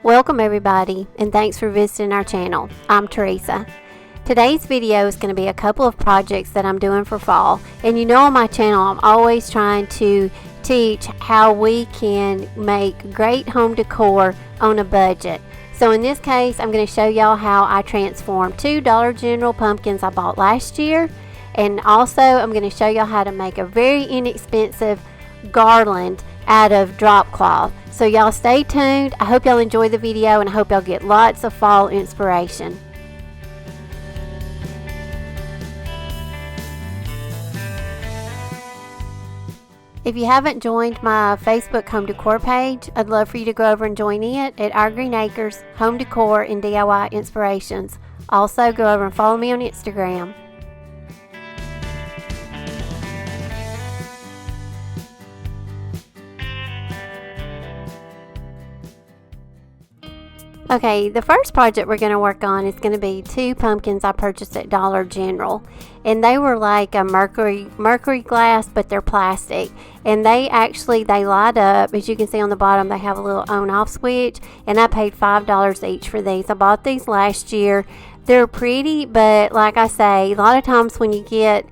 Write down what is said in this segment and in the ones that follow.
Welcome everybody, and thanks for visiting our channel. I'm Teresa. Today's video is going to be a couple of projects that I'm doing for fall, and you know on my channel I'm always trying to teach how we can make great home decor on a budget. So in this case I'm going to show y'all how I transformed two Dollar General pumpkins I bought last year, and also I'm going to show y'all how to make a very inexpensive garland out of drop cloth. So y'all stay tuned. I hope y'all enjoy the video, and I hope y'all get lots of fall inspiration. If you haven't joined my Facebook home decor page, I'd love for you to go over and join it at Our Green Acres Home Decor and DIY Inspirations. Also go over and follow me on Instagram. Okay, the first project we're going to work on is going to be two pumpkins I purchased at Dollar General, and they were like a mercury glass, but they're plastic, and they light up. As you can see on the bottom, they have a little on-off switch, and I paid $5 each for these. I bought these last year. They're pretty, but like I say, a lot of times when you get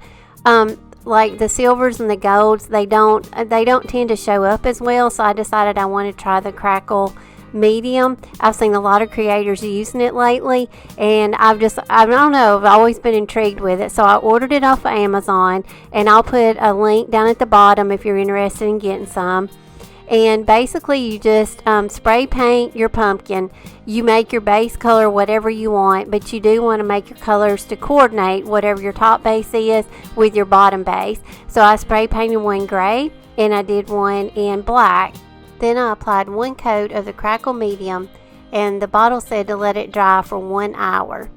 like the silvers and the golds, they don't tend to show up as well. So I decided I wanted to try the Crackled medium. I've seen a lot of creators using it lately, and I don't know, I've always been intrigued with it. So I ordered it off of Amazon, and I'll put a link down at the bottom if you're interested in getting some. And basically you just spray paint your pumpkin. You make your base color whatever you want, but you do want to make your colors to coordinate whatever your top base is with your bottom base. So I spray painted one gray, and I did one in black. Then I applied one coat of the Crackled medium, and the bottle said to let it dry for 1 hour.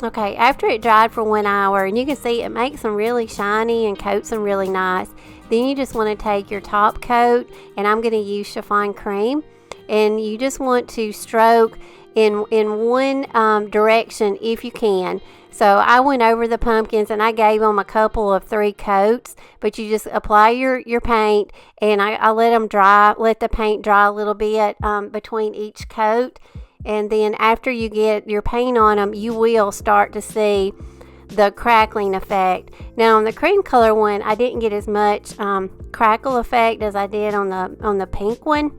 Okay, after it dried for 1 hour, and you can see it makes them really shiny and coats them really nice, then you just want to take your top coat, and I'm going to use chiffon cream, and you just want to stroke in one direction if you can. So I went over the pumpkins and I gave them a couple of 3 coats, but you just apply your paint, and I let them dry, let the paint dry a little bit between each coat. And then after you get your paint on them, you will start to see the crackling effect. Now on the cream color one, I didn't get as much crackle effect as I did on the pink one,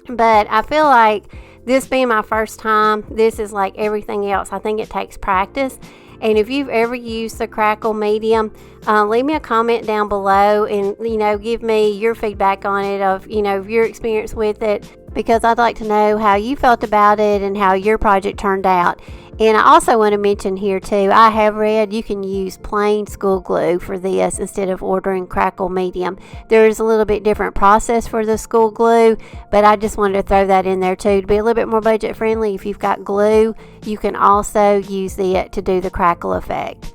but I feel like this being my first time, this is like everything else. I think it takes practice. And if you've ever used the Crackled medium, leave me a comment down below, and give me your feedback on it, of your experience with it, because I'd like to know how you felt about it and how your project turned out. And I also want to mention here too, I have read you can use plain school glue for this instead of ordering Crackled medium. There is a little bit different process for the school glue, but I just wanted to throw that in there too to be a little bit more budget friendly. If you've got glue, you can also use it to do the crackle effect.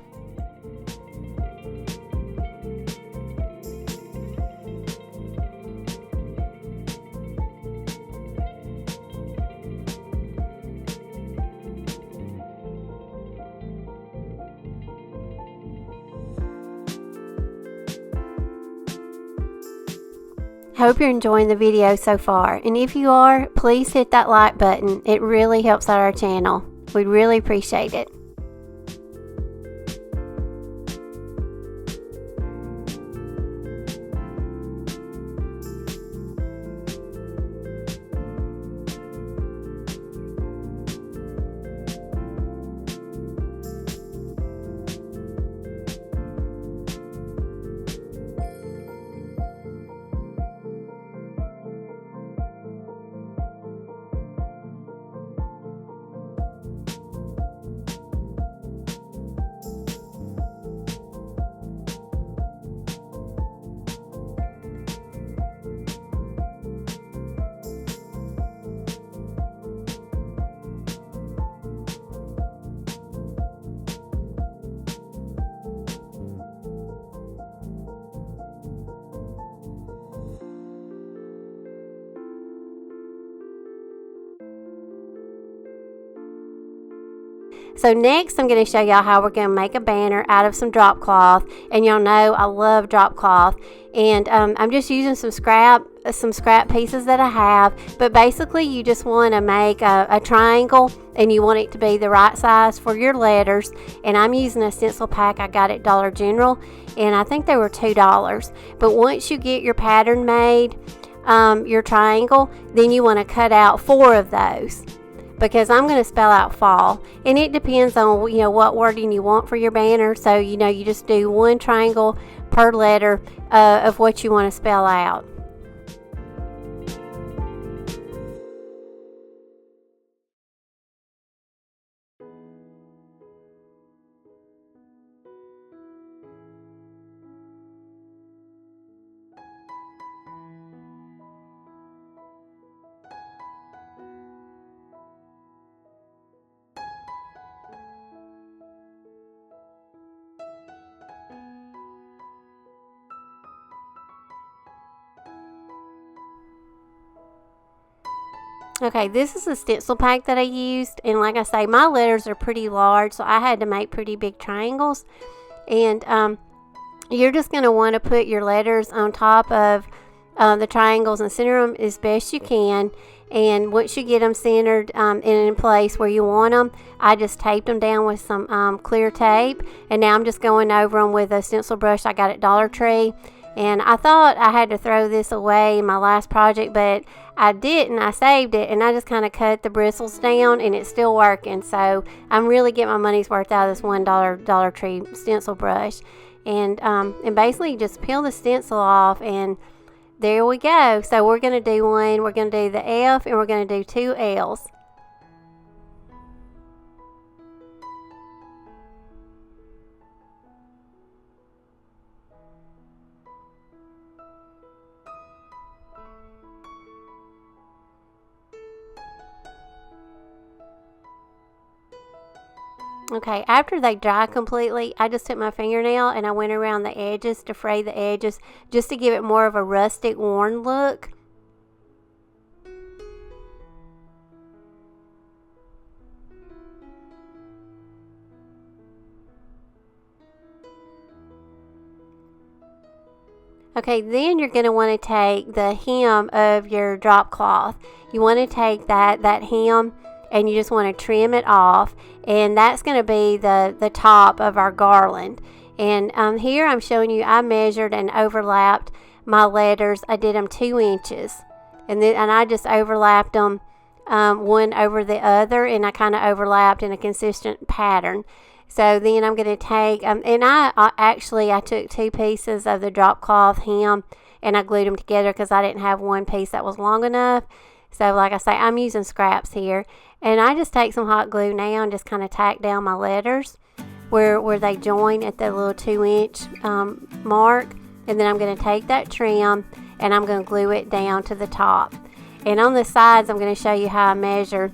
Hope you're enjoying the video so far, and if you are, please hit that like button. It really helps out our channel. We'd really appreciate it. So next I'm going to show y'all how we're going to make a banner out of some drop cloth. And y'all know I love drop cloth. And I'm just using some scrap pieces that I have. But basically you just want to make a triangle, and you want it to be the right size for your letters. And I'm using a stencil pack I got at Dollar General, and I think they were $2. But once you get your pattern made, your triangle, then you want to cut out 4 of those, because I'm going to spell out fall, and it depends on what wording you want for your banner. So you just do 1 triangle per letter of what you want to spell out. Okay, this is a stencil pack that I used, and like I say, my letters are pretty large, so I had to make pretty big triangles. And you're just going to want to put your letters on top of the triangles and center them as best you can. And once you get them centered and in place where you want them, I just taped them down with some clear tape. And now I'm just going over them with a stencil brush I got at Dollar Tree. And I thought I had to throw this away in my last project, but I didn't. I saved it, and I just kind of cut the bristles down, and it's still working. So I'm really getting my money's worth out of this $1 Dollar Tree stencil brush. And basically just peel the stencil off, and there we go. So we're going to do one. We're going to do the F, and we're going to do 2 L's. Okay, after they dry completely, I just took my fingernail and I went around the edges to fray the edges, just to give it more of a rustic, worn look. Okay, then you're going to want to take the hem of your drop cloth. You want to take that hem, and you just want to trim it off, and that's going to be the top of our garland. And here I'm showing you, I measured and overlapped my letters. I did them 2 inches, and I just overlapped them one over the other, and I kind of overlapped in a consistent pattern. So then I'm going to take, and I took 2 pieces of the drop cloth hem, and I glued them together because I didn't have one piece that was long enough. So like I say, I'm using scraps here. And I just take some hot glue now and just kind of tack down my letters where they join at the little 2-inch mark. And then I'm going to take that trim and I'm going to glue it down to the top. And on the sides, I'm going to show you how I measure.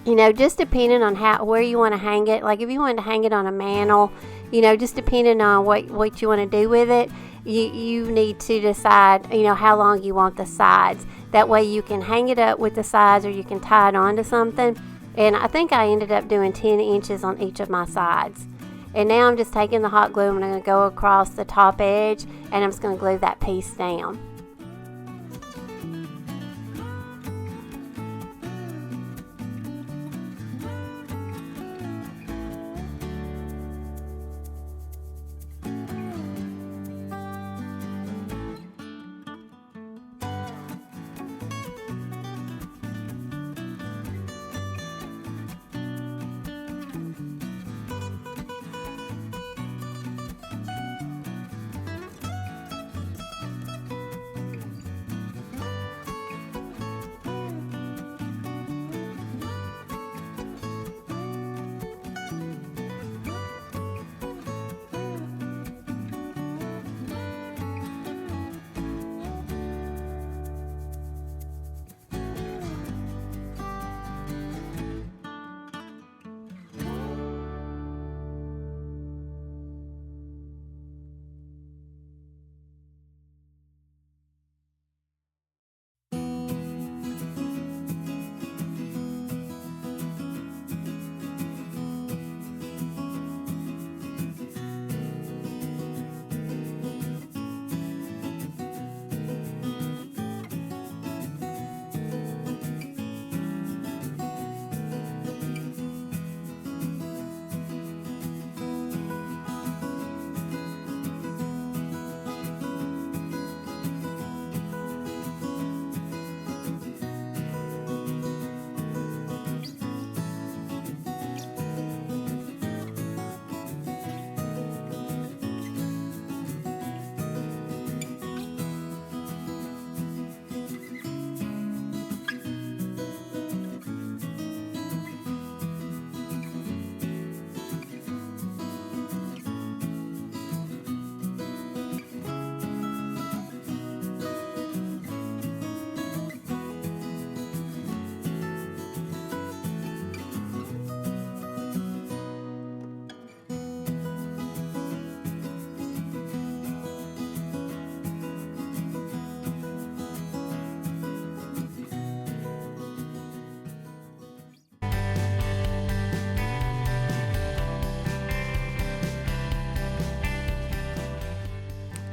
Just depending on where you want to hang it. Like if you want to hang it on a mantle, just depending on what you want to do with it, you need to decide, how long you want the sides. That way you can hang it up with the sides, or you can tie it onto something. And I think I ended up doing 10 inches on each of my sides. And now I'm just taking the hot glue and I'm going to go across the top edge, and I'm just going to glue that piece down.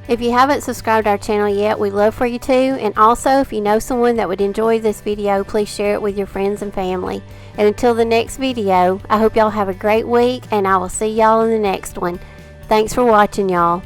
If you haven't subscribed to our channel yet, we'd love for you to. And also, if you know someone that would enjoy this video, please share it with your friends and family. And until the next video, I hope y'all have a great week, and I will see y'all in the next one. Thanks for watching, y'all.